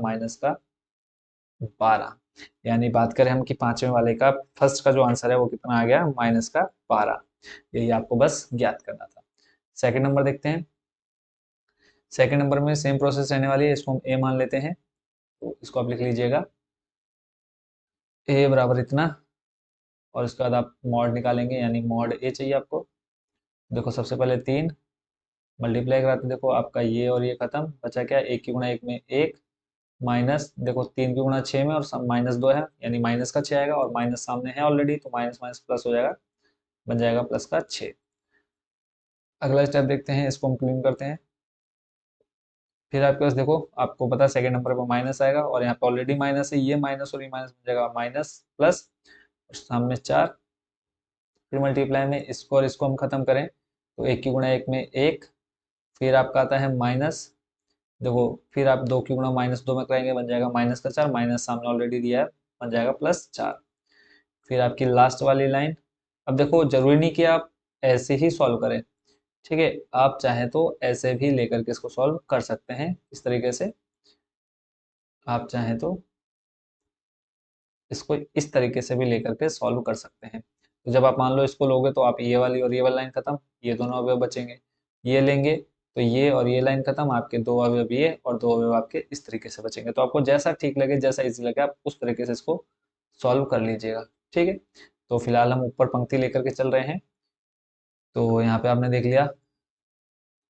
-12। यानी बात करें हम कि पांचवें वाले का फर्स्ट का जो आंसर है वो कितना आ गया -12। यही आपको बस ज्ञात करना था। सेकंड नंबर देखते हैं। सेकंड नंबर में सेम प्रोसेस रहने वाली है, इसको हम ए मान लेते हैं, तो इसको आप लिख लीजिएगा ए बराबर इतना, और उसके बाद आप मॉड निकालेंगे, यानी मॉड ए चाहिए आपको। देखो सबसे पहले 3 मल्टीप्लाई कराते देखो आपका ये और ये खत्म, बचा क्या, 1 की गुणा 1 में 1, माइनस देखो 3 की गुणा 6 में, और -2 है यानी माइनस का 6 आएगा, और माइनस सामने है ऑलरेडी तो माइनस माइनस प्लस हो जाएगा, बन जाएगा प्लस का 6। अगला स्टेप देखते हैं, इसको हम क्लीन करते हैं। फिर आपके पास देखो आपको पता है सेकंड नंबर पर माइनस आएगा, और यहाँ पे ऑलरेडी माइनस है, ये माइनस और ये माइनस बन जाएगा माइनस प्लस, और सामने 4। फिर मल्टीप्लाई में इसको और इसको हम खत्म करें तो 1 की गुणा 1 में 1, फिर आपका आता है माइनस, देखो फिर आप 2 की गुणा -2 में कराएंगे, बन जाएगा माइनस का 4, माइनस सामने ऑलरेडी दिया है, बन जाएगा +4। फिर आपकी लास्ट वाली लाइन। अब देखो जरूरी नहीं कि आप ऐसे ही सॉल्व करें, ठीक है, आप चाहें तो ऐसे भी लेकर के इसको सॉल्व कर सकते हैं, इस तरीके से आप चाहें तो इसको इस तरीके से भी लेकर के सॉल्व कर सकते हैं। तो जब आप मान लो इसको लोगे तो आप ये वाली और ये वाली लाइन खत्म, ये दोनों अवयव बचेंगे, ये लेंगे तो ये और ये लाइन खत्म, आपके 2 अवयव ये और 2 अवयव आपके इस तरीके से बचेंगे। तो आपको जैसा ठीक लगे, जैसा इजी लगे, आप उस तरीके से इसको सॉल्व कर लीजिएगा, ठीक है। तो फिलहाल हम ऊपर पंक्ति लेकर के चल रहे हैं, तो यहाँ पे आपने देख लिया।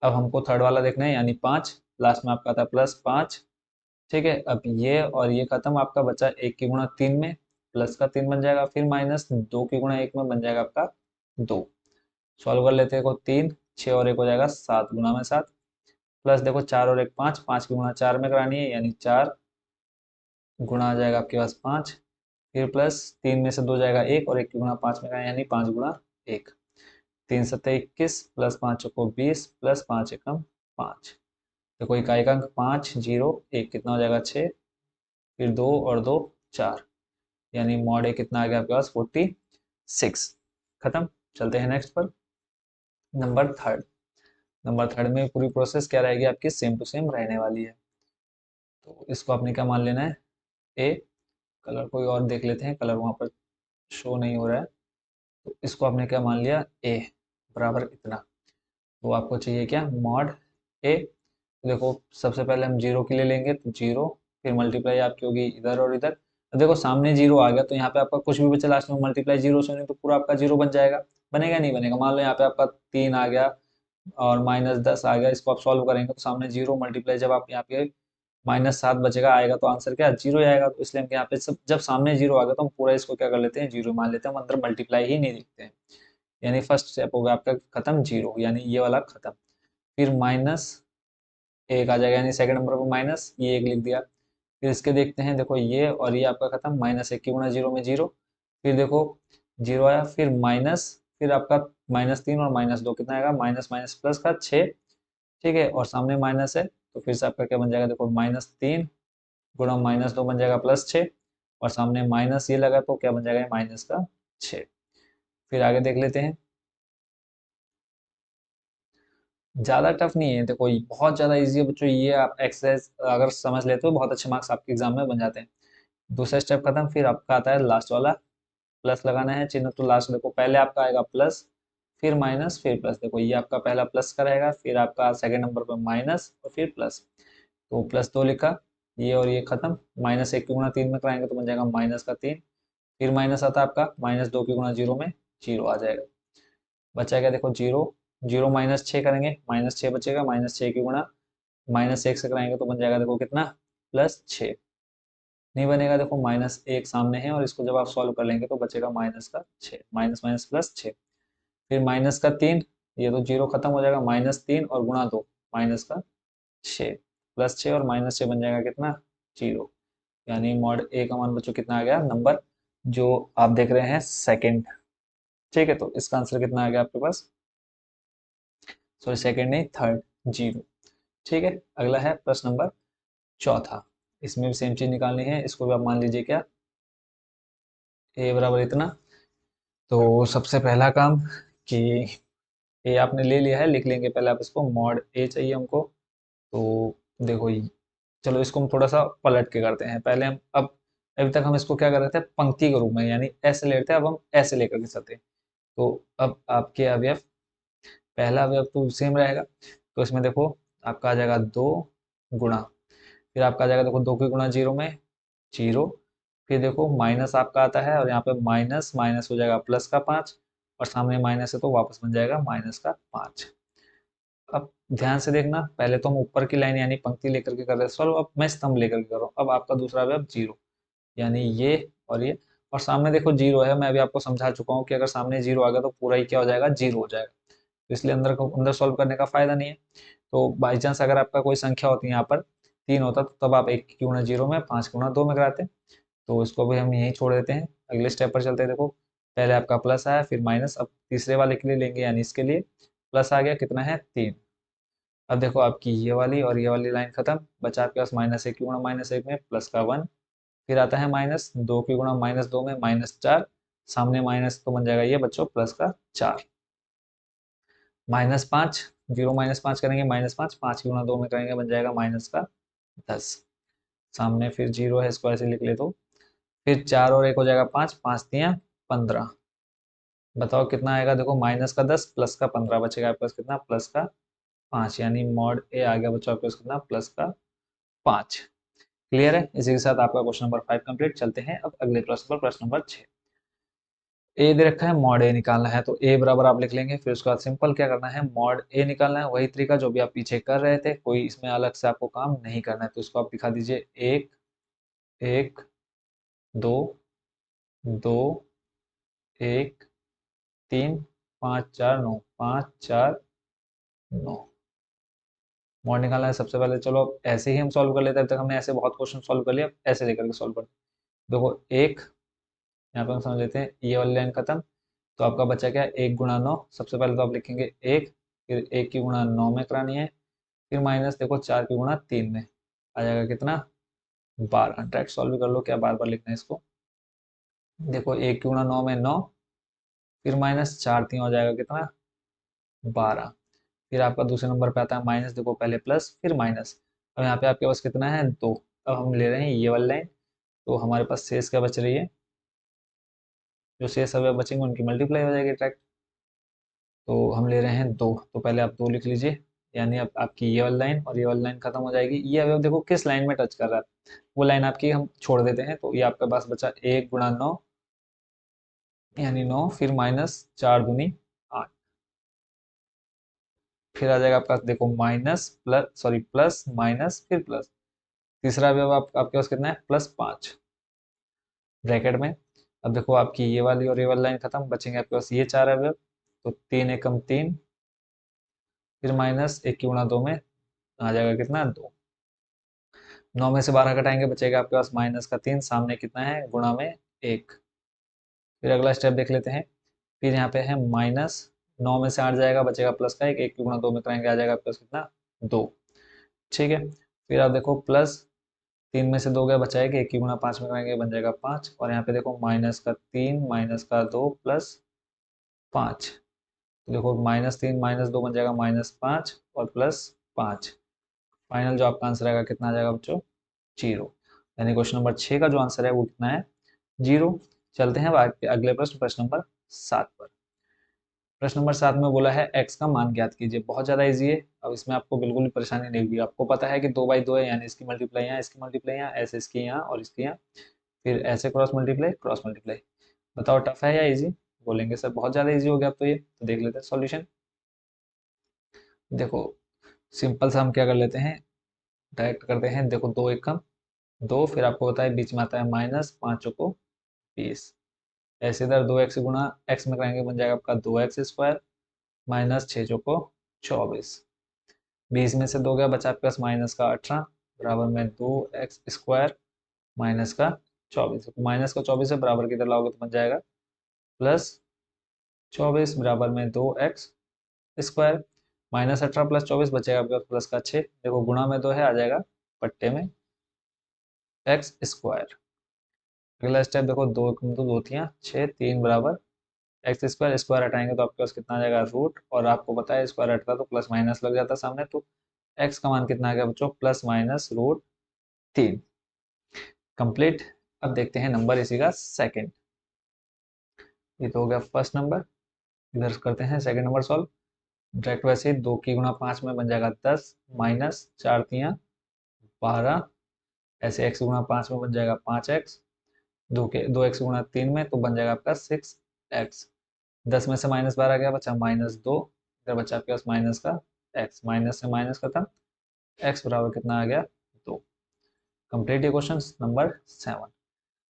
अब हमको थर्ड वाला देखना है, यानी 5, लास्ट में आपका आता है +5, ठीक है। अब ये और ये खत्म, आपका बचा 1 की गुणा 3 में, प्लस का 3 बन जाएगा, फिर -2 की गुणा 1 में बन जाएगा आपका 2। सॉल्व कर लेते हैं, देखो 3 6 और 1 हो जाएगा 7 गुणा में 7, प्लस देखो 4 और 1 5, 5 की गुणा 4 में करानी है, यानी 4 गुणा आ जाएगा आपके पास 5, फिर प्लस 3 में से 2 जाएगा 1, और 1 की गुणा 5 में कराना है, यानी 5 गुणा 1, 3 7 21, प्लस 5 को 20, प्लस 5 एकम 5। देखो इकाई का अंक 5 0 1 कितना हो जाएगा 6, फिर 2 और 2 4, यानी मॉड ए कितना आ गया आपके पास 46। खत्म। चलते हैं नेक्स्ट पर, नंबर थर्ड। नंबर थर्ड में पूरी प्रोसेस क्या रहेगी आपकी, सेम टू सेम रहने वाली है। तो इसको आपने क्या मान लेना है, ए। कलर कोई और देख लेते हैं, कलर वहां पर शो नहीं हो रहा है, तो इसको आपने क्या मान लिया, ए बराबर इतना। तो आपको चाहिए क्या, मॉड ए। देखो सबसे पहले हम 0 के लिए लेंगे, तो 0, फिर मल्टीप्लाई आपकी होगी इधर और इधर। तो देखो सामने 0 आ गया, तो यहाँ पे आपका कुछ भी बचा लास्ट में, मल्टीप्लाई 0 से नहीं तो पूरा आपका 0 बन जाएगा, बनेगा नहीं बनेगा। मान लो यहाँ पे आपका 3 आ गया और -10 आ गया, इसको आप सॉल्व करेंगे तो सामने 0 मल्टीप्लाई, जब आप यहाँ पे -7 बचेगा आएगा, तो आंसर क्या 0 आएगा। तो इसलिए हम यहाँ पे सब जब सामने 0 आ गया तो हम पूरा इसको क्या कर लेते हैं, 0 मान लेते हैं, हम अंदर मल्टीप्लाई ही नहीं लिखते हैं। यानी फर्स्ट स्टेप हो गया आपका खत्म, 0, यानी ये वाला खत्म। फिर -1 आ जाएगा, यानी सेकंड नंबर पर माइनस ये 1 लिख दिया। फिर इसके देखते हैं, देखो ये और ये आपका खत्म, -1 की गुणा 0 में 0, फिर देखो 0 आया, फिर माइनस, फिर आपका -3 और -2 कितना आएगा, माइनस माइनस प्लस का 6, ठीक है, और सामने माइनस है, तो फिर से आपका क्या बन जाएगा, देखो -3 गुणा -2 बन जाएगा +6, और सामने माइनस ये लगा तो क्या बन जाएगा, माइनस का 6। फिर आगे देख लेते हैं, ज़्यादा टफ नहीं है, देखो ये बहुत ज़्यादा इजी है बच्चों, ये आप एक्सरसाइज अगर समझ लेते हो बहुत अच्छे मार्क्स आपके एग्जाम में बन जाते हैं। दूसरा स्टेप खत्म, फिर आपका आता है लास्ट वाला, प्लस लगाना है चिन्ह, तो लास्ट देखो पहले आपका आएगा प्लस, फिर माइनस, फिर प्लस। देखो ये आपका पहला प्लस का रहेगा, फिर आपका सेकंड नंबर पर माइनस और फिर प्लस, तो +2 लिखा, ये और ये खत्म, -1 की गुणा 3 में कराएंगे तो बन जाएगा -3, फिर माइनस आता है आपका -2 की गुणा 0 में 0 आ जाएगा, बचा क्या, देखो 0 0 -6 करेंगे, -6 बचेगा, -6 की गुणा -1 से कराएंगे तो बन जाएगा देखो कितना, +6। नहीं बनेगा, देखो -1 सामने है, और इसको जब आप सॉल्व कर लेंगे तो बचेगा -6, माइनस माइनस +6, फिर -3, ये तो 0 खत्म हो जाएगा, -3 और गुणा 2 -6, +6 और -6 बन जाएगा कितना, 0। यानी मॉड ए का मान बच्चों कितना आ गया, नंबर जो आप देख रहे हैं सेकंड, ठीक है। तो इसका आंसर कितना आ गया आपके पास, सॉरी सेकंड नहीं थर्ड, 0, ठीक है। अगला है प्रश्न नंबर चौथा, इसमें भी सेम चीज निकालनी है, इसको भी आप मान लीजिए क्या, ए बराबर इतना। तो सबसे पहला काम कि ए आपने ले लिया है, लिख लेंगे पहले आप इसको, मॉड ए चाहिए हमको। तो देखो चलो इसको हम थोड़ा सा पलट के करते हैं। पहले हम अब अभी तक हम इसको क्या कर रहे थे, पंक्ति के रूप में, यानी ऐसे ले रहे थे, अब हम ऐसे लेकर के चलते हैं। तो अब आपके अवयव, पहला अवयव तो सेम रहेगा, तो इसमें देखो आपका आ जाएगा 2 गुणा, फिर आपका आ जाएगा देखो 2 की गुणा 0 में 0, फिर देखो माइनस आपका आता है और यहाँ पे माइनस माइनस हो जाएगा प्लस का 5, और सामने माइनस है तो वापस बन जाएगा माइनस का 5। अब ध्यान से देखना, पहले तो हम ऊपर की लाइन यानी पंक्ति लेकर के कर रहे हैं सॉल्व, अब मैं स्तंभ लेकर के कर रहा हूँ। अब आपका दूसरा अवयव 0, यानी ये और ये, और सामने देखो 0 है, मैं अभी आपको समझा चुका हूँ कि अगर सामने 0 आ गया तो पूरा ही क्या हो जाएगा, 0 हो जाएगा, तो इसलिए अंदर को अंदर सॉल्व करने का फायदा नहीं है। तो बाई चांस अगर आपका कोई संख्या होती है यहाँ पर 3 होता तो तब आप 1 की गुणा 0 में 5 की गुणा 2 में कराते, तो इसको भी हम यहीं छोड़ देते हैं। अगले स्टेप पर चलते हैं। देखो पहले आपका प्लस आया फिर माइनस, अब तीसरे वाले के लिए लेंगे यानी इसके लिए प्लस आ गया, कितना है 3। अब देखो आपकी ये वाली और ये वाली लाइन खत्म, बचा आपके पास माइनस 1 की गुणा माइनस 1 में प्लस का 1, फिर आता है माइनस 2 की गुणा माइनस 2 में माइनस 4, सामने माइनस तो बन जाएगा ये बच्चों प्लस का 4, माइनस 5, 0 माइनस 5 करेंगे माइनस 5, 5 की गुणा 2 में करेंगे बन जाएगा माइनस का 10, सामने फिर 0 है इसको ऐसे लिख ले, तो फिर 4 और 1 हो जाएगा 5, 5 तियां 15, बताओ कितना आएगा, देखो माइनस का 10 प्लस का 15 बचेगा आपके पास कितना, प्लस का 5, यानी मॉड ए आ गया बच्चों आपके पास कितना, प्लस का 5। क्लियर है, इसी के साथ आपका क्वेश्चन नंबर 5 कंप्लीट। चलते हैं अब अगले प्रश्न पर, प्रश्न नंबर 6। ए दे रखा है मॉड ए निकालना है, तो ए बराबर आप लिख लेंगे, फिर उसके बाद सिंपल क्या करना है, मॉड ए निकालना है, वही तरीका जो भी आप पीछे कर रहे थे, कोई इसमें अलग से आपको काम नहीं करना है, तो इसको आप दिखा दीजिए, एक एक, दो दो, एक, 3, 5 4 9, 5 4 9, मॉड निकालना है सबसे पहले। चलो अब ऐसे ही हम सॉल्व कर लेते हैं, अब तक हमने ऐसे बहुत क्वेश्चन सॉल्व कर लिया, अब ऐसे लेकर के सॉल्व करते हैं। देखो एक, यहाँ पे हम समझ लेते हैं, ये वाली लाइन खत्म, तो आपका बचा क्या, 1 गुणा 9, सबसे पहले तो आप लिखेंगे 1, फिर 1 की गुणा 9 में करानी है, फिर माइनस देखो 4 की गुणा 3 में आ जाएगा कितना, 12। डायरेक्ट सॉल्व कर लो, क्या बार बार लिखना है इसको। देखो 1 की गुणा 9 में 9, फिर माइनस 4 3 हो जाएगा कितना, 12, फिर आपका दूसरे नंबर पे आता है माइनस, देखो पहले प्लस फिर माइनस, अब यहाँ पे आपके पास कितना है 2, अब हम ले रहे हैं ये वाली लाइन, तो हमारे पास शेष क्या बच रही है, जो शेष अवयव बचेंगे उनकी मल्टीप्लाई हो जाएगी डायरेक्ट, तो हम ले रहे हैं 2, तो पहले आप 2 लिख लीजिए, यानी अब आपकी ये वाली लाइन और ये वाली लाइन खत्म हो जाएगी। ये अवयव देखो किस लाइन में टच कर रहा है, वो लाइन आपकी हम छोड़ देते हैं, तो ये आपके पास बचा 1 गुणा 9, यानी 9, फिर माइनस 4 दूनी 8, फिर आ जाएगा आपका देखो minus plus sorry plus minus फिर प्लस, तीसरा अवयव आपके पास कितना है, +5 ब्रैकेट में। अब देखो आपकी ये वाली और ये वाली लाइन खत्म, बचेंगे आपके पास ये 4 अवयव, तो 3 एकम 3, फिर माइनस 1 की गुणा 2 में आ जाएगा कितना, 2, 9 में से 12 घटाएंगे बचेगा आपके पास माइनस का 3, सामने कितना है गुणा में 1। फिर अगला स्टेप देख लेते हैं, फिर यहाँ पे है माइनस, 9 में से 8 जाएगा बचेगा प्लस का 1, 1 की गुणा 2 में कराएंगे आ जाएगा आपके पास कितना, 2। ठीक है, फिर आप देखो प्लस 3 में से 2 गया बचा है कि 1 की गुणा 5 में कराएंगे बन जाएगा 5, और यहाँ पे देखो माइनस का 3 माइनस का 2 प्लस 5, तो देखो -3 -2 बन जाएगा -5 और +5, फाइनल जो आपका आंसर आएगा कितना आ जाएगा बच्चों, 0। यानी क्वेश्चन नंबर 6 का जो आंसर है वो कितना है, 0। चलते हैं अब अगले प्रश्न, प्रश्न नंबर 7 पर। प्रश्न नंबर 7 में बोला है x का मान ज्ञात कीजिए, बहुत ज्यादा इजी है, अब इसमें आपको बिल्कुल भी परेशानी नहीं होगी, आपको पता है कि 2 बाई 2 है, यानी इसकी मल्टीप्लाई यहाँ, इसकी मल्टीप्लाई यहाँ, ऐसे इसकी यहाँ और इसकी यहाँ, फिर ऐसे क्रॉस मल्टीप्लाई। बताओ टफ है या इजी, बोलेंगे सर बहुत ज्यादा इजी हो गया अब तो ये, तो देख लेते हैं सॉल्यूशन। देखो सिंपल सा हम क्या कर लेते हैं, डायरेक्ट करते हैं, देखो 2 एकम 2, फिर आपको बताया बीच में आता है माइनस, 5 को 20, ऐसे इधर 2x गुणा x में कराएंगे बन जाएगा आपका 2x² माइनस 6 चौको 24, 20 में से 2 गया बचा आपके पास माइनस का 18 बराबर में 2x² माइनस का 24, माइनस का 24 है बराबर की इधर लाओगे तो बन जाएगा +24 बराबर में 2x², -18 +24 बचेगा आपके पास प्लस का 6, देखो गुणा में 2 है आ जाएगा पट्टे में x²। अगला स्टेप देखो 2 तो 2 थियाँ 6, 3 बराबर x², स्क्वायर हटाएंगे तो आपके पास कितना आ जाएगा रूट, और आपको पता है स्क्वायर हटता तो प्लस माइनस लग जाता सामने, तो x का मान कितना आ गया बच्चों, +- √2। 3 कंप्लीट। अब देखते हैं नंबर इसी का सेकंड। ये तो हो गया फर्स्ट नंबर, इधर करते हैं सेकंड नंबर सॉल्व। डायरेक्ट वैसे ही 2 की गुणा 5 में बन जाएगा 10 माइनस 4 तियाँ 12, ऐसे x गुणा 5 में बन जाएगा 5x, 2x गुणा 3 में तो बन जाएगा आपका 6x। 10 में से -12 गया, बचा -2, इधर बचा आपके पास माइनस का x, माइनस से माइनस खत्म, x बराबर कितना आ गया 2। कंप्लीट ये क्वेश्चन नंबर 7।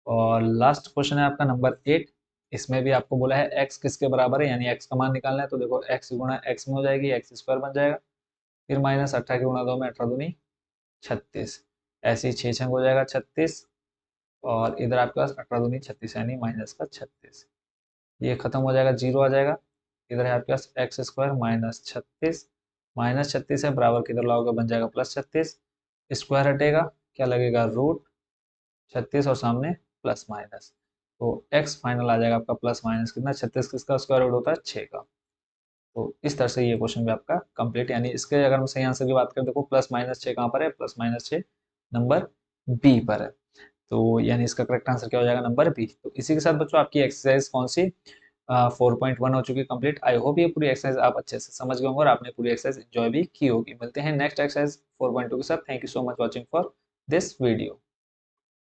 और लास्ट क्वेश्चन है आपका नंबर 8। इसमें भी आपको बोला है x किसके बराबर है, यानी x का मान निकालना है। तो देखो x गुणा x में हो जाएगी, x स्क्वायर बन जाएगा, फिर माइनस 18 की गुणा 2 में 18 दूनी 36, ऐसे ही 6 छंग हो जाएगा 36, और इधर आपके पास 18 दूनी 36 यानी माइनस का 36, ये खत्म हो जाएगा, जीरो आ जाएगा। इधर है आपके पास एक्स स्क्वायर माइनस 36 है, बराबर किधर लाओगे बन जाएगा +36, स्क्वायर हटेगा क्या लगेगा √36 और सामने प्लस माइनस, तो x फाइनल आ जाएगा आपका प्लस माइनस कितना 36, किसका स्क्वायर रूट होता है 6 का। तो इस तरह से ये क्वेश्चन भी आपका कंप्लीट, यानी इसके अगर हम सही आंसर की बात करें, देखो +-6 कहाँ पर है, +-6 नंबर बी पर है। तो यानी इसका करेक्ट आंसर क्या हो जाएगा नंबर बी। तो इसी के साथ बच्चों आपकी एक्सरसाइज कौन सी 4.1 हो चुकी है कंप्लीट। आई होप ये पूरी एक्सरसाइज आप अच्छे से समझ गए होंगे और आपने पूरी एक्सरसाइज एंजॉय भी की होगी। मिलते हैं नेक्स्ट एक्सरसाइज 4.2 के साथ। Thank you so much watching for this video.